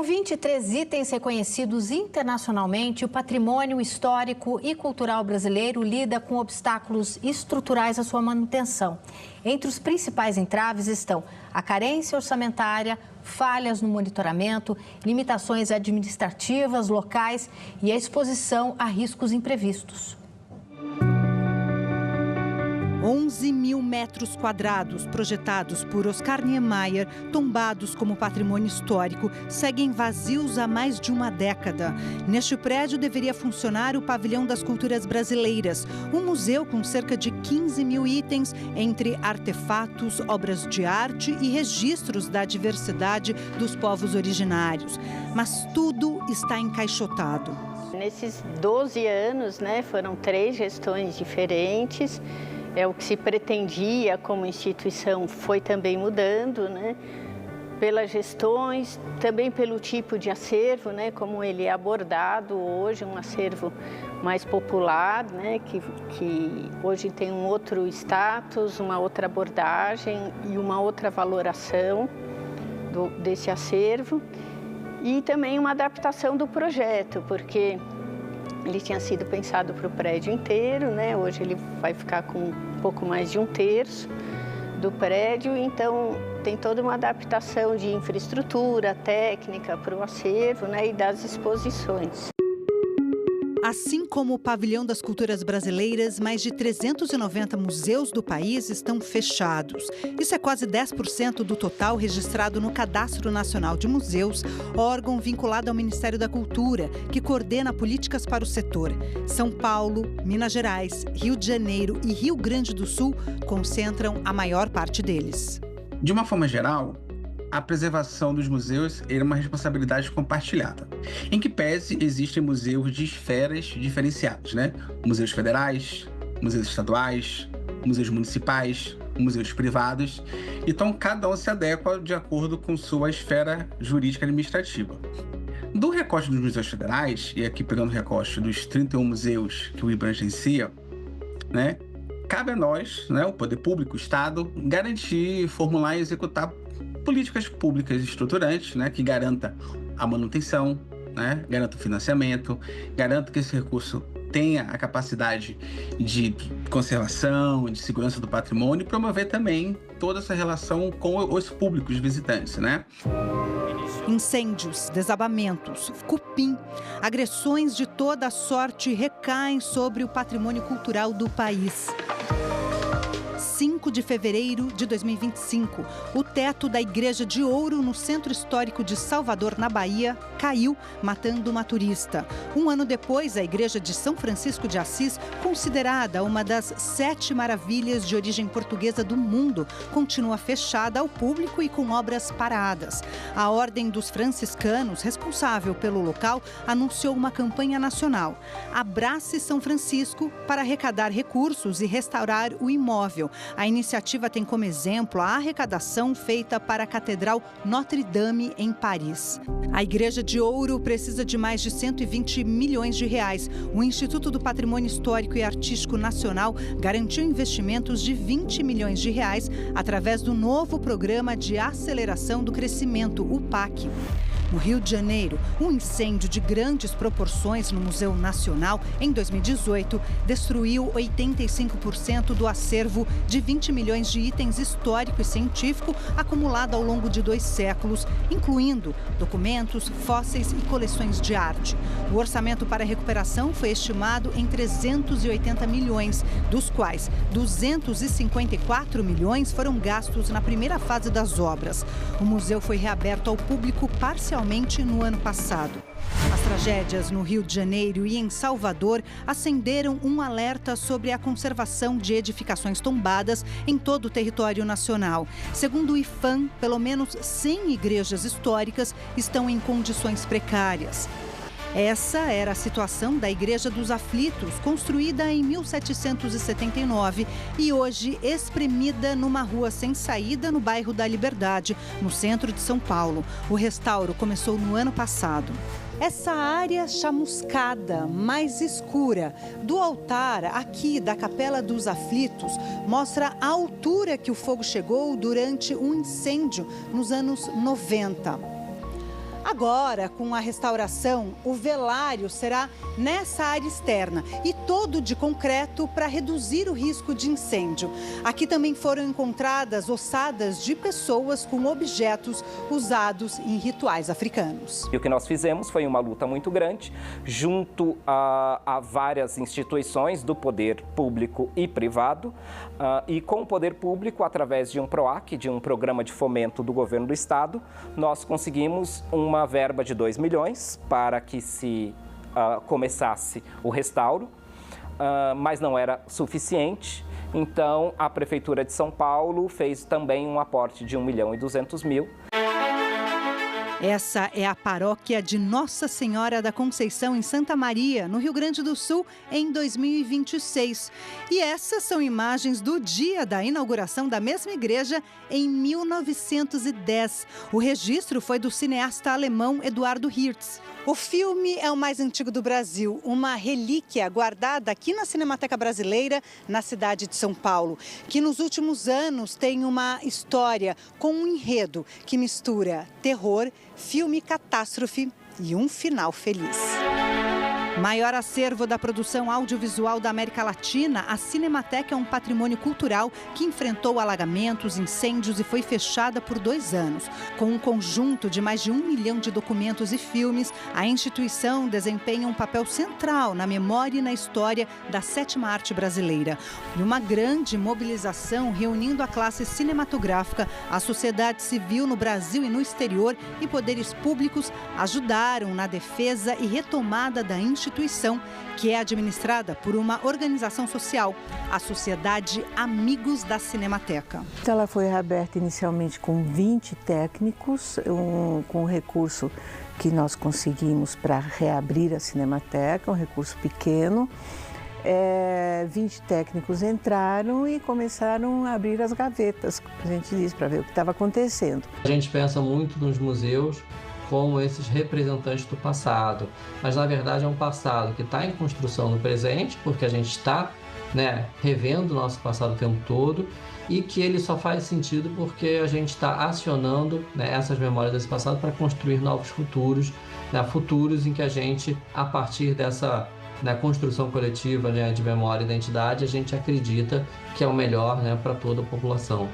Com 23 itens reconhecidos internacionalmente, o patrimônio histórico e cultural brasileiro lida com obstáculos estruturais à sua manutenção. Entre os principais entraves estão a carência orçamentária, falhas no monitoramento, limitações administrativas locais e a exposição a riscos imprevistos. 11 mil metros quadrados projetados por Oscar Niemeyer, tombados como patrimônio histórico, seguem vazios há mais de uma década. Neste prédio deveria funcionar o Pavilhão das Culturas Brasileiras, um museu com cerca de 15 mil itens, entre artefatos, obras de arte e registros da diversidade dos povos originários. Mas tudo está encaixotado. Nesses 12 anos, foram 3 gestões diferentes. O que se pretendia como instituição foi também mudando, pelas gestões, também pelo tipo de acervo, como ele é abordado hoje, um acervo mais popular, que hoje tem um outro status, uma outra abordagem e uma outra valoração desse acervo. E também uma adaptação do projeto, porque ele tinha sido pensado para o prédio inteiro, Hoje ele vai ficar com um pouco mais de 1/3 do prédio, então tem toda uma adaptação de infraestrutura, técnica para o acervo, e das exposições. Assim como o Pavilhão das Culturas Brasileiras, mais de 390 museus do país estão fechados. Isso é quase 10% do total registrado no Cadastro Nacional de Museus, órgão vinculado ao Ministério da Cultura, que coordena políticas para o setor. São Paulo, Minas Gerais, Rio de Janeiro e Rio Grande do Sul concentram a maior parte deles. De uma forma geral, a preservação dos museus é uma responsabilidade compartilhada, em que pese existem museus de esferas diferenciadas, Museus federais, museus estaduais, museus municipais, museus privados, então cada um se adequa de acordo com sua esfera jurídica administrativa. Do recorte dos museus federais, e aqui pegando o recorte dos 31 museus que o IBRAM agencia, cabe a nós, o poder público, o Estado, garantir, formular e executar políticas públicas estruturantes, que garanta a manutenção, garanta o financiamento, garanta que esse recurso tenha a capacidade de conservação, de segurança do patrimônio e promover também toda essa relação com os públicos visitantes, Incêndios, desabamentos, cupim, agressões de toda sorte recaem sobre o patrimônio cultural do país. 5 de fevereiro de 2025, o teto da Igreja de Ouro, no Centro Histórico de Salvador, na Bahia, caiu, matando uma turista. Um ano depois, a Igreja de São Francisco de Assis, considerada uma das 7 maravilhas de origem portuguesa do mundo, continua fechada ao público e com obras paradas. A Ordem dos Franciscanos, responsável pelo local, anunciou uma campanha nacional, Abrace São Francisco, para arrecadar recursos e restaurar o imóvel. A iniciativa tem como exemplo a arrecadação feita para a Catedral Notre-Dame, em Paris. A Igreja de Ouro precisa de mais de 120 milhões de reais. O Instituto do Patrimônio Histórico e Artístico Nacional garantiu investimentos de 20 milhões de reais através do novo Programa de Aceleração do Crescimento, o PAC. No Rio de Janeiro, um incêndio de grandes proporções no Museu Nacional, em 2018, destruiu 85% do acervo de 20 milhões de itens histórico e científico acumulado ao longo de 2 séculos, incluindo documentos, fósseis e coleções de arte. O orçamento para a recuperação foi estimado em 380 milhões, dos quais 254 milhões foram gastos na primeira fase das obras. O museu foi reaberto ao público parcialmente no ano passado. As tragédias no Rio de Janeiro e em Salvador acenderam um alerta sobre a conservação de edificações tombadas em todo o território nacional. Segundo o IPHAN, pelo menos 100 igrejas históricas estão em condições precárias. Essa era a situação da Igreja dos Aflitos, construída em 1779 e hoje espremida numa rua sem saída no bairro da Liberdade, no centro de São Paulo. O restauro começou no ano passado. Essa área chamuscada, mais escura, do altar aqui da Capela dos Aflitos, mostra a altura que o fogo chegou durante um incêndio nos anos 90. Agora, com a restauração, o velário será nessa área externa e todo de concreto para reduzir o risco de incêndio. Aqui também foram encontradas ossadas de pessoas com objetos usados em rituais africanos. E o que nós fizemos foi uma luta muito grande, junto a várias instituições do poder público e privado, e com o poder público, através de um PROAC, de um programa de fomento do governo do estado, nós conseguimos uma verba de 2 milhões para que se começasse o restauro, mas não era suficiente. Então, a Prefeitura de São Paulo fez também um aporte de 1.200.000. Essa é a paróquia de Nossa Senhora da Conceição, em Santa Maria, no Rio Grande do Sul, em 2026. E essas são imagens do dia da inauguração da mesma igreja em 1910. O registro foi do cineasta alemão Eduardo Hirtz. O filme é o mais antigo do Brasil, uma relíquia guardada aqui na Cinemateca Brasileira, na cidade de São Paulo, que nos últimos anos tem uma história com um enredo que mistura terror, filme catástrofe e um final feliz. Maior acervo da produção audiovisual da América Latina, a Cinemateca é um patrimônio cultural que enfrentou alagamentos, incêndios e foi fechada por 2 anos. Com um conjunto de mais de 1 milhão de documentos e filmes, a instituição desempenha um papel central na memória e na história da 7ª arte brasileira. E uma grande mobilização reunindo a classe cinematográfica, a sociedade civil no Brasil e no exterior e poderes públicos ajudaram na defesa e retomada da instituição, que é administrada por uma organização social, a Sociedade Amigos da Cinemateca. Ela foi reaberta inicialmente com 20 técnicos, com um recurso que nós conseguimos para reabrir a Cinemateca, um recurso pequeno. 20 técnicos entraram e começaram a abrir as gavetas, como a gente diz, para ver o que estava acontecendo. A gente pensa muito nos museus como esses representantes do passado, mas na verdade é um passado que está em construção no presente, porque a gente está revendo o nosso passado o tempo todo, e que ele só faz sentido porque a gente está acionando essas memórias desse passado para construir novos futuros, futuros em que a gente, a partir dessa construção coletiva de memória e identidade, a gente acredita que é o melhor para toda a população.